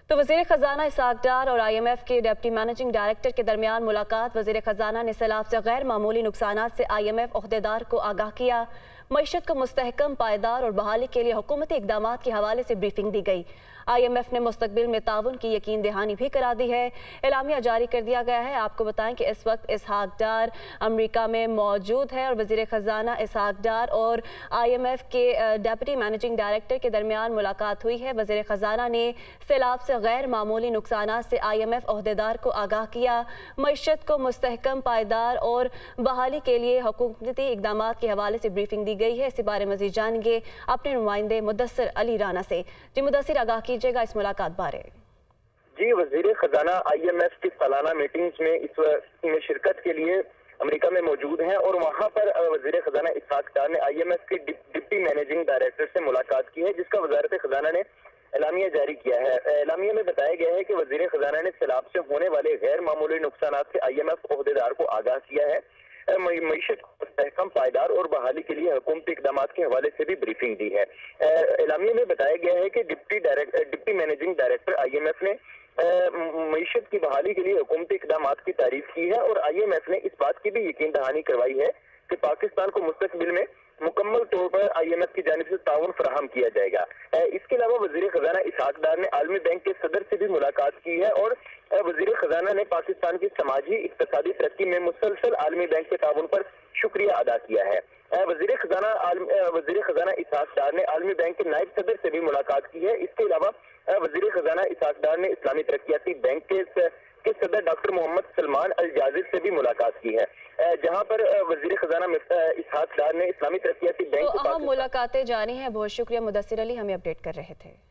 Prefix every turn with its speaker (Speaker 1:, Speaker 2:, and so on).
Speaker 1: تو वज़ीर ख़ज़ाना इसहाक़ डार और IMF के डिप्टी मैनेजिंग डायरेक्टर के दरमियान मुलाकात। वज़ीर ख़ज़ाना ने सैलाब से गैर मामूली नुकसानात से IMF ओहदेदार को आगाह किया। मईशत को मुस्तहकम, पायदार और बहाली के लिए हुकूमती इक़दामात के हवाले से ब्रीफिंग दी गई। IMF ने मुस्तक़बिल में ताउन की यकीन दहानी भी करा दी है। एलामिया जारी कर दिया गया है। आपको बताएं कि इस वक्त इसहाक़ डार अमरीका में मौजूद है और वज़ीर ख़ज़ाना इसहाक़ डार और IMF के डिप्टी मैनेजिंग डायरेक्टर के दरमियान मुलाकात हुई है। वज़ीर ख़ज़ाना ने सैलाब से गैर मामूली नुकसानात से IMF ओहदेदार को आगाह किया। मईशत को मुस्तहकम, पायदार और बहाली के लिए हुकूमती इक़दामात के हवाले से ब्रीफिंग दी गई है। इस बारे मज़ीद जानेंगे अपने नुमाइंदे मुदस्सिर अली राना से। जी मुदस्सिर, आगाह कीजिएगा इस मुलाकात बारे।
Speaker 2: जी, वज़ीर ख़ज़ाना IMF की सालाना मीटिंग्स में इस शिरकत के लिए अमेरिका में मौजूद हैं और वहां पर वज़ीर ख़ज़ाना इसहाक़ डार ने IMF के डिप्टी मैनेजिंग डायरेक्टर से मुलाकात की है, जिसका वज़ारत ख़ज़ाना ने एलामिया जारी किया है। एलामिया में बताया गया है कि वज़ीर ख़ज़ाना ने सैलाब से होने वाले गैर मामूली नुकसानात से IMF ओहदेदार को आगाह किया है। मईशत को मुस्तहकम, पायदार और बहाली के लिए हुकूमती इक़दामात के हवाले से भी ब्रीफिंग दी है। एलामिया में बताया गया है कि डिप्टी मैनेजिंग डायरेक्टर IMF ने मईशत की बहाली के लिए हुकूमती इक़दामात की तारीफ की है और IMF ने इस बात की भी यकीन दहानी करवाई है कि पाकिस्तान को मुस्तक़बिल में मुकम्मल तौर पर IMF की जानिब से ताउन फराहम किया जाएगा। इसके अलावा वज़ीर ख़ज़ाना इसहाक़ डार ने आलमी बैंक के सदर से भी मुलाकात की है और वज़ीर ख़ज़ाना ने पाकिस्तान की समाजी इक़्तिसादी तरक्की में मुसलसल आलमी बैंक के ताउन पर शुक्रिया अदा किया है। वज़ीर ख़ज़ाना इसहाक़ डार ने आलमी बैंक के नायब सदर से भी मुलाकात की है। इसके अलावा वज़ीर ख़ज़ाना इसहाक़ डार ने इस्लामी तरक्याती बैंक के सदर डॉक्टर मोहम्मद सलमान अल जाजिर से भी मुलाकात की है, जहां पर वज़ीर ख़ज़ाना इसहाक़ डार ने इस्लामी तरक्याती बैंक
Speaker 1: तो अहम मुलाकातें जारी हैं। बहुत शुक्रिया मुदस्सिर अली, हमें अपडेट कर रहे थे।